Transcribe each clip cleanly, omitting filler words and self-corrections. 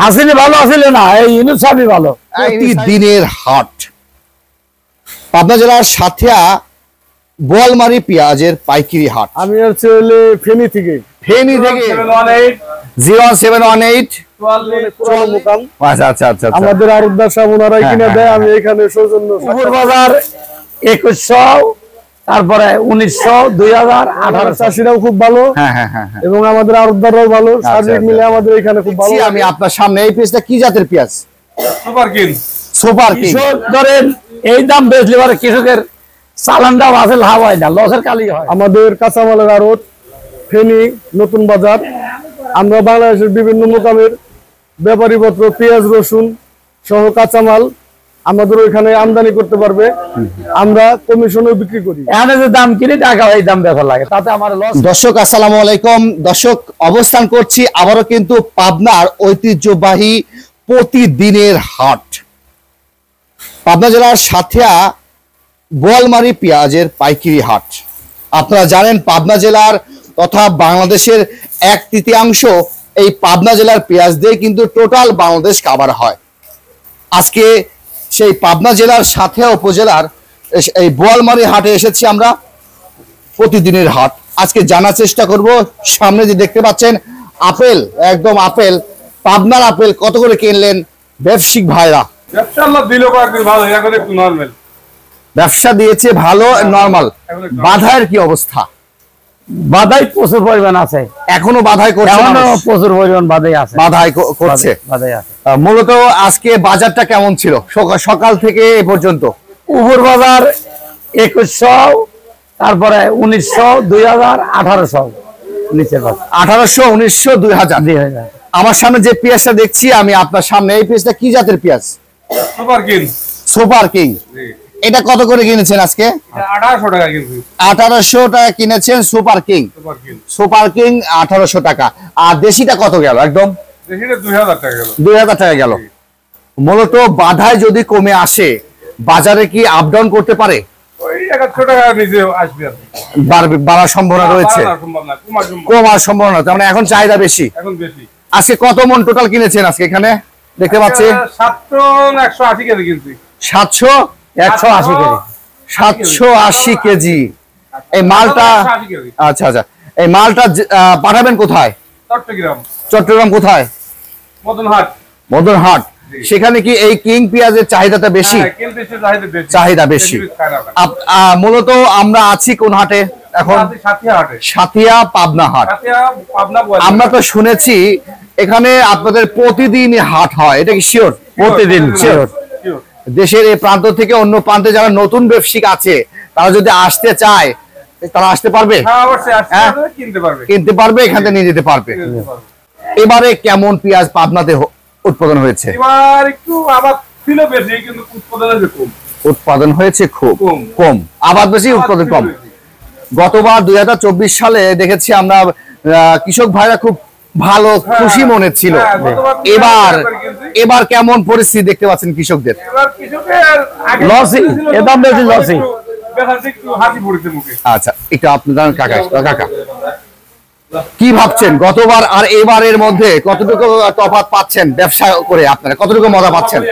হাসিনি ভালো আছিল না, এই ইউনুস সাহেবই ভালো। প্রতিদিনের হাট পাবনা জেলার সাথিয়া বোয়ালমারি পেঁয়াজের পাইকারি হাট। আমি হচ্ছে ফেনী থেকে 0718 আচ্ছা আমাদের আরবদার সাহেব ওনারাই কিনে দেয়, আমি এখানে সৌজন্য বাজার 2100, তারপরে 1900, 2000, 1800। চাষিরাও খুব ভালো এবং আমাদের আরবদাররাও ভালো, সার্বিক মিলে আমাদের এখানে খুব ভালো। আমি আপনার সামনে এই পেঁয়াজটা কি জাতের পেঁয়াজ? Super king. ধরেন এই দাম বেচলে পরে কৃষকের চালানটা আসল হাওয়ায় না, লসের কালি হয়। আমাদের কাঁচামালের আড়ত ফেনী নতুন বাজার। আমরা বাংলাদেশের বিভিন্ন মোকামের ব্যাপারী পত্র, পেঁয়াজ রসুন সহ কাঁচামাল আমাদের ওইখানে আমদানি করতে পারবে, আমরা কমিশনে বিক্রি করি। এখানে যে দাম কিনে টাকা এই দাম বেচা লাগে, তাতে আমার লস। দর্শক আসসালামু আলাইকুম। দর্শক অবস্থান করছি আবারও কিন্তু পাবনার ঐতিহ্যবাহী প্রতিদিনের হাট, পাবনা জেলার সাথিয়া বোয়ালমারি পেঁয়াজের পাইকারি হাট। আপনারা জানেন পাবনা জেলার তথা বাংলাদেশের 1/3 এই পাবনা জেলার পেঁয়াজ দিয়ে কিন্তু টোটাল বাংলাদেশ কাভার হয়। আজকে সেই পাবনা জেলার সাথিয়া উপজেলার এই বোয়ালমারি হাটে এসেছি আমরা, প্রতিদিনের হাট। আজকে জানার চেষ্টা করব, সামনে যে দেখতে পাচ্ছেন আপেল, একদম আপেল, পাবনার আপেল কত করে কিনলেন ব্যবসায়িক ভাইরা? ব্যবসা দিয়েছে ভালো, নরমাল। বাধার কি অবস্থা? বাধাই প্রচুর পরিমাণ আছে, এখনো বাধাই করছে, এখনো প্রচুর পরিমাণ বাধাই আছে, বাধাই করছে। মূলত আজকে বাজারটা কেমন ছিল সকাল থেকে এ পর্যন্ত? উপর বাজার 2100, তারপরে 1900, 2000, 1800, নিচের বাজার 1800, 1900, 2000। আমার সামনে যে পেঁয়াজটা দেখছি আমি আপনার সামনে, এই পেঁয়াজটা কি জাতের পেঁয়াজ? Super king. এটা কত করে কিনেছেন আজকে? 1800 টাকা কিনছি। 1800 টাকা কিনেছেন সুপার কিং। সুপার কিং 1800 টাকা। আর দেশিটা কত গেল? একদম দেশিটা 2000 টাকা গেল। 2000 টাকা গেল। মূলত বাধায় যদি কমে আসে, বাজারে কি আপ ডাউন করতে পারে? ওই 100 টাকা নিচে আসবে, বাড়ার সম্ভাবনা রয়েছে, কমার সম্ভাবনা। তার মানে এখন চাহিদা বেশি। আজকে কত মন টোটাল কিনেছেন আজকে? এখানে দেখতে পাচ্ছি 780 কেজি কিনছি। 180 কেজি। 780 কেজি এই মালটা। আচ্ছা, এই মালটা পাঠাবেন কোথায়? চট্টগ্রাম কোথায়? মদনহাট। সেখানে কি এই কিং পেঁয়াজের চাহিদাটা বেশি? চাহিদা বেশি। মূলত আমরা আছি কোন হাটে এখন? সাথিয়া পাবনা হাট। আমরা তো শুনেছি এখানে আপনাদের প্রতিদিন হাট হয়, এটা কি শিওর? প্রতিদিন শিওর। দেশের এই প্রান্ত থেকে অন্য প্রান্তে যারা নতুন ব্যবসায়িক আছে, তারা যদি আসতে চায় তারা আসতে পারবে, কিনতে পারবে, এখান থেকে নিয়ে যেতে পারবে। এবারে কেমন পেঁয়াজ পাবনাতে উৎপাদন হয়েছে? উৎপাদন হয়েছে খুব কম, আবাদ বেশি, উৎপাদন কম। গতবার 2024 সালে দেখেছি আমরা কৃষক ভাইরা খুব ভালো, খুশি মনে ছিল। এবার কেমন পরিস্থিতি দেখতে পাচ্ছেন কৃষকদের? আচ্ছা, একটু আপনার কাকা কি ভাবছেন গতবার আর এবারের মধ্যে কতটুকু তফাৎ পাচ্ছেন? ব্যবসা করে আপনারা কতটুকু মজা পাচ্ছেন?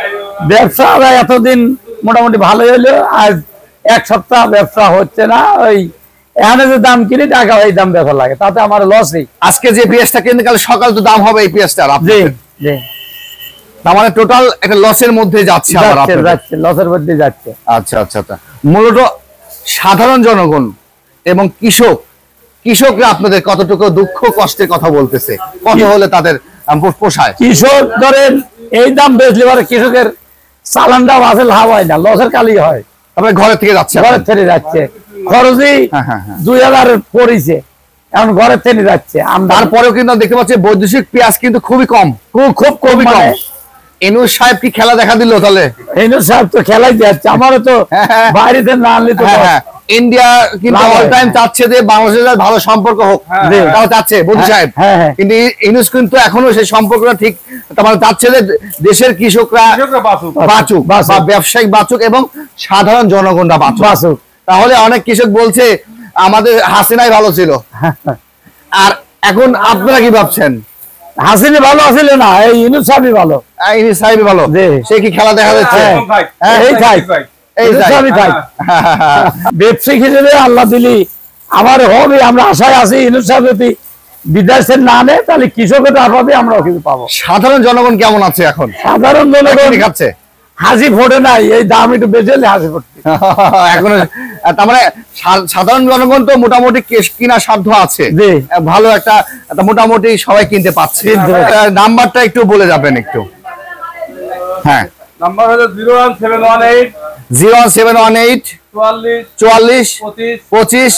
ব্যবসা এতদিন মোটামুটি ভালোই হলো, আজ 1 সপ্তাহ ব্যবসা হচ্ছে না। ওই এখানে যে দাম কিনে টাকা এই দাম বেচা লাগে, তাতে আমার লসই। আজকে যে পেঁয়াজটা কিনতে গেলে সকাল তো দাম হবে এই পেঁয়াজটার, তার মানে টোটাল একটা লসের মধ্যে যাচ্ছে, লসের মধ্যে যাচ্ছে। আচ্ছা। মূলত সাধারণ জনগণ এবং কৃষকরা আপনাদের কতটুকু দুঃখ কষ্টের কথা বলতেছে, কত হলে তাদের পোষায়? কৃষক ধরেন এই দাম বেচলে পরে কৃষকের চালানটা আসল হাওয়ায় না, লসের কালি হয়। তারপরে ঘরের থেকে যাচ্ছে খরচই 2000 পড়েছে, এখন ঘরের থেকে যাচ্ছে। তারপরেও কিন্তু দেখতে পাচ্ছি বৈদেশিক পেঁয়াজ কিন্তু খুবই কম, খুব কমই কম। ইনুস সাহেব কি খেলা দেখা দিল? তাহলে ইনুস সাহেব তো খেলাই যাচ্ছে, আমারও তো বাইরে না আনলে তো। ইন্ডিয়া কিন্তু অল টাইম চাচ্ছে যে বাংলাদেশের ভালো সম্পর্ক হোক, তাও চাচ্ছে মোদী সাহেব। কিন্তু ইনুস কিন্তু এখনো সেই সম্পর্কটা ঠিক, তার চাচ্ছে যে দেশের কৃষকরা বাঁচুক, ব্যবসায়িক বাঁচুক এবং সাধারণ জনগণরা বাঁচুক। তাহলে অনেক কৃষক বলছে আমাদের হাসিনাই ভালো ছিল। আর এখন আপনারা কি ভাবছেন? হাসিনি ভালো আছিল না, এই ইউনুস সাহেবই ভালো। ইনি সাহেবই ভালো, জি। সে কি খেলা দেখা যাচ্ছে? হ্যাঁ, এই থাক, এই ইউনুস সাহেবই থাক। ব্যবসায়িক হিসেবে আল্লাহ দিলি আমার হবে, আমরা আশায় আছি ইউনুস সাহেব যদি বিদেশের না নেয় তাহলে কৃষকের পাবে, আমরাও কিছু পাবো। সাধারণ জনগণ কেমন আছে এখন? সাধারণ জনগণ খাচ্ছে, হাসি ফোটে নাই, এই দাম একটু বেশি হলে হাসি ফোটে। এখন তার মানে সাধারণ জনগণ তো মোটামুটি কিনা সাধ্য আছে, জি। ভালো একটা মোটামুটি সবাই কিনতে পাচ্ছে। নাম্বারটা একটু বলে যাবেন একটু। হ্যাঁ, নাম্বার হলো 01718 01718 44 25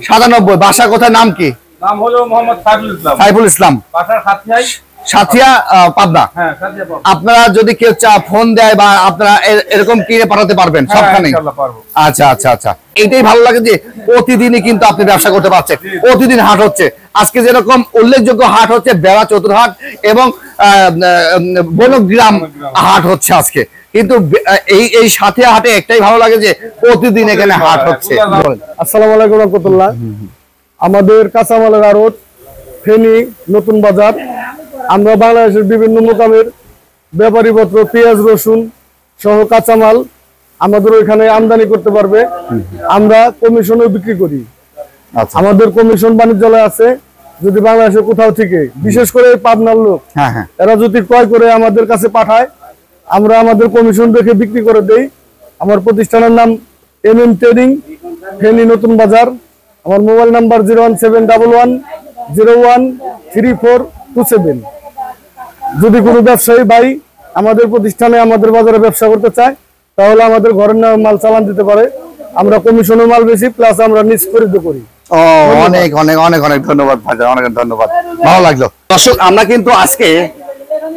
97। বাসা কোথায়, নাম কি? নাম হলো মোহাম্মদ সাইফুল ইসলাম। সাইফুল ইসলাম, বাসার সাথিয়ায়। সাথিয়া, পাবনা। হ্যাঁ, সাথিয়া পাবো। আপনারা যদি কেউ ফোন দেয় বা আপনারা এরকম কিনে পাঠাতে পারবেন সবখানে? ইনশাআল্লাহ পারবো। আচ্ছা আচ্ছা আচ্ছা, এইটাই ভালো লাগে যে প্রতিদিনই কিন্তু আপনি ব্যবসা করতে পারছেন, প্রতিদিন হাট হচ্ছে। আজকে যেরকম উল্লেখযোগ্য হাট হচ্ছে বেড়া চতুরহাট এবং বনগ্রাম হাট হচ্ছে আজকে, কিন্তু এই সাথে হাটে একটাই ভালো লাগে যে প্রতিদিন এখানে হাট হচ্ছে। আসসালামু আলাইকুম রহমতুল্লাহ। আমাদের কাঁচামালের আড়ত ফেনী নতুন বাজার। আমরা বাংলাদেশের বিভিন্ন মোকামের ব্যাপারীপত্র, পেঁয়াজ রসুন সহ কাঁচামাল আমাদের ওইখানে আমদানি করতে পারবে। আমরা কমিশনও বিক্রি করি। আচ্ছা। আমাদের কমিশন বাণিজ্যালয় আছে। যদি বাংলাদেশের কোথাও থেকে, বিশেষ করে পাবনার লোক, হ্যাঁ হ্যাঁ, এরা যদি ক্রয় করে আমাদের কাছে পাঠায়, আমরা আমাদের কমিশন দেখে বিক্রি করে দেই। আমার প্রতিষ্ঠানের নাম MM ট্রেডিং, ফেনী নতুন বাজার। আমার মোবাইল নাম্বার 01711013427। যদি কোনো ব্যবসায়ী ভাই আমাদের প্রতিষ্ঠানে আমাদের বাজারে ব্যবসা করতে চায় তাহলে আমাদের ঘরের মাল চালান দিতে পারে। আমরা কমিশনের মাল বেশি, প্লাস আমরা নিজ খরিদ করি। অনেক অনেক অনেক অনেক ধন্যবাদ ভাইজান, অনেক ধন্যবাদ, ভালো লাগলো। দর্শক, আমরা কিন্তু আজকে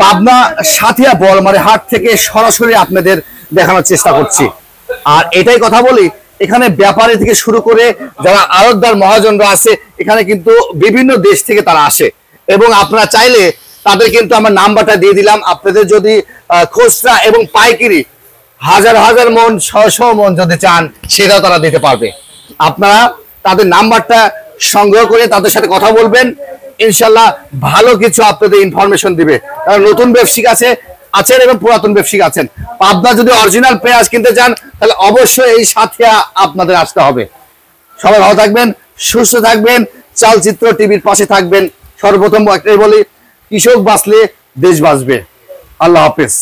পাবনা সাথিয়া বলমারি হাট থেকে সরাসরি আপনাদের দেখানোর চেষ্টা করছি। আর এটাই কথা বলি, এখানে ব্যাপারী থেকে শুরু করে যারা আড়তদার মহাজনরা আছে, এখানে কিন্তু বিভিন্ন দেশ থেকে তারা আসে, এবং আপনারা চাইলে তাদের কিন্তু আমার নাম্বারটা দিয়ে দিলাম। আপনাদের যদি খুচরা এবং পাইকারি হাজার হাজার মন, 600 মন যদি চান, সেটাও তারা দিতে পারবে। আপনারা তাদের নাম্বারটা সংগ্রহ করে তাদের সাথে কথা বলবেন, ইনশাল্লাহ ভালো কিছু আপনাদের ইনফরমেশন দিবে। কারণ নতুন ব্যবসায়িক আছেন এবং পুরাতন ব্যবসায়িক আছেন। পাবনা যদি অরিজিনাল পেঁয়াজ কিনতে চান তাহলে অবশ্যই এই সাথিয়া আপনাদের আসতে হবে। সবাই ভালো থাকবেন, সুস্থ থাকবেন, চালচিত্র টিভির পাশে থাকবেন। সর্বপ্রথম একটাই বলি, কৃষক বাঁচলে দেশ বাঁচবে। আল্লাহ হাফেজ।